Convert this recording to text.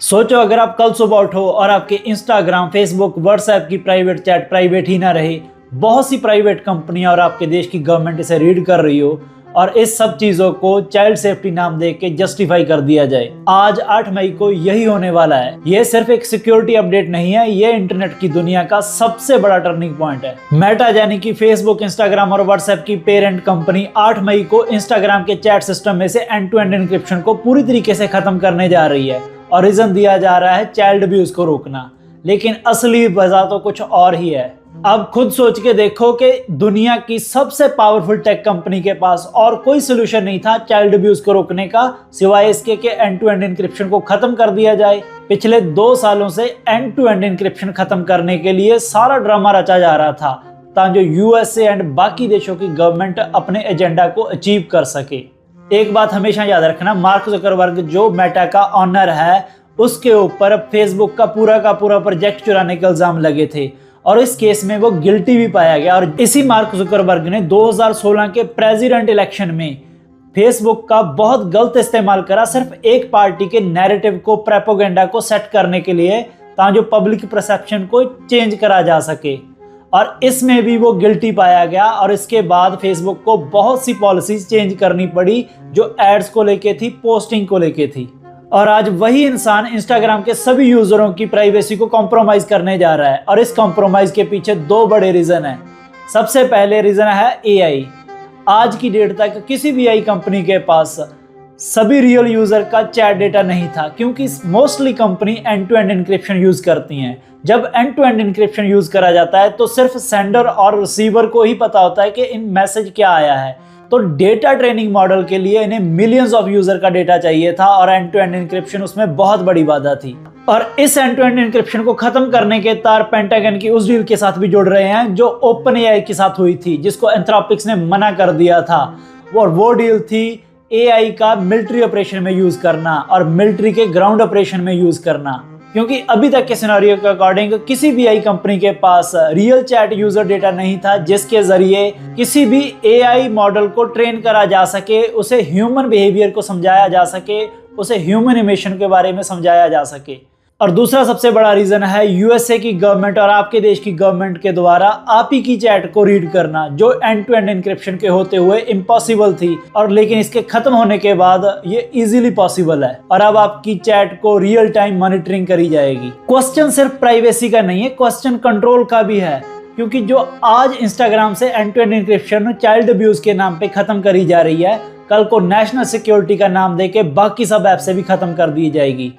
सोचो अगर आप कल सुबह उठो और आपके इंस्टाग्राम, फेसबुक, व्हाट्सएप की प्राइवेट चैट प्राइवेट ही ना रहे, बहुत सी प्राइवेट कंपनियां और आपके देश की गवर्नमेंट इसे रीड कर रही हो और इस सब चीजों को चाइल्ड सेफ्टी नाम दे के जस्टिफाई कर दिया जाए। आज 8 मई को यही होने वाला है। यह सिर्फ एक सिक्योरिटी अपडेट नहीं है, यह इंटरनेट की दुनिया का सबसे बड़ा टर्निंग पॉइंट है। मेटा यानी कि फेसबुक, इंस्टाग्राम और व्हाट्सएप की पेरेंट कंपनी 8 मई को इंस्टाग्राम के चैट सिस्टम में से एंड टू एंड एन्क्रिप्शन को पूरी तरीके से खत्म करने जा रही है और रीजन दिया जा रहा है चाइल्ड अब्यूज को रोकना। लेकिन असली वजह तो कुछ और ही है। अब खुद सोच के देखो कि दुनिया की सबसे पावरफुल टेक कंपनी के पास और कोई सोल्यूशन नहीं था चाइल्ड अब्यूज को रोकने का, सिवाय इसके कि एंड टू एंड एन्क्रिप्शन को खत्म कर दिया जाए। पिछले 2 सालों से एंड टू एंड एन्क्रिप्शन खत्म करने के लिए सारा ड्रामा रचा जा रहा था ताकि यूएसए एंड बाकी देशों की गवर्नमेंट अपने एजेंडा को अचीव कर सके। एक बात हमेशा याद रखना, मार्क जुकरबर्ग जो मेटा का ऑनर है, उसके ऊपर फेसबुक का पूरा प्रोजेक्ट चुराने के इल्जाम लगे थे और इस केस में वो गिल्टी भी पाया गया। और इसी मार्क जुकरबर्ग ने 2016 के प्रेसिडेंट इलेक्शन में फेसबुक का बहुत गलत इस्तेमाल करा, सिर्फ एक पार्टी के नैरेटिव को, प्रोपेगेंडा को सेट करने के लिए, ताकि जो पब्लिक परसेप्शन को चेंज करा जा सके। और इसमें भी वो गिल्टी पाया गया और इसके बाद फेसबुक को बहुत सी पॉलिसीज चेंज करनी पड़ी जो एड्स को लेके थी, पोस्टिंग को लेके थी। और आज वही इंसान इंस्टाग्राम के सभी यूजरों की प्राइवेसी को कॉम्प्रोमाइज करने जा रहा है और इस कॉम्प्रोमाइज के पीछे 2 बड़े रीजन हैं। सबसे पहले रीजन है एआई। आज की डेट तक किसी भी एआई कंपनी के पास सभी रियल यूजर का चैट डेटा नहीं था, क्योंकि mostly company end to end encryption use करती हैं। जब end to end encryption use करा जाता है तो सिर्फ सेंडर और रिसीवर को ही पता होता है कि इन मैसेज क्या आया है। तो डेटा ट्रेनिंग मॉडल के लिए इन्हें मिलियंस ऑफ यूजर का डेटा चाहिए था और एंड टू एंड एन्क्रिप्शन उसमें बहुत बड़ी बाधा थी। और इस एंड टू एंड एन्क्रिप्शन को खत्म करने के तार पेंटागन की उस डील के साथ भी जुड़ रहे हैं जो ओपन एआई के साथ हुई थी, जिसको एंथ्रोपिक्स ने मना कर दिया था। और वो डील थी एआई का मिलिट्री ऑपरेशन में यूज करना और मिलिट्री के ग्राउंड ऑपरेशन में यूज करना, क्योंकि अभी तक के सिनेरियो के अकॉर्डिंग किसी भी एआई कंपनी के पास रियल चैट यूजर डेटा नहीं था जिसके जरिए किसी भी एआई मॉडल को ट्रेन करा जा सके, उसे ह्यूमन बिहेवियर को समझाया जा सके, उसे ह्यूमन इमोशन के बारे में समझाया जा सके। और दूसरा सबसे बड़ा रीजन है यूएसए की गवर्नमेंट और आपके देश की गवर्नमेंट के द्वारा आप ही की चैट को रीड करना, जो एंड टू एंड एन्क्रिप्शन के होते हुए इम्पॉसिबल थी, और लेकिन इसके खत्म होने के बाद ये इजीली पॉसिबल है और अब आपकी चैट को रियल टाइम मॉनिटरिंग करी जाएगी। क्वेश्चन सिर्फ प्राइवेसी का नहीं है, क्वेश्चन कंट्रोल का भी है, क्योंकि जो आज इंस्टाग्राम से end to end encryption child abuse के नाम पे खत्म करी जा रही है, कल को नेशनल सिक्योरिटी का नाम देके बाकी सब ऐप से भी खत्म कर दी जाएगी।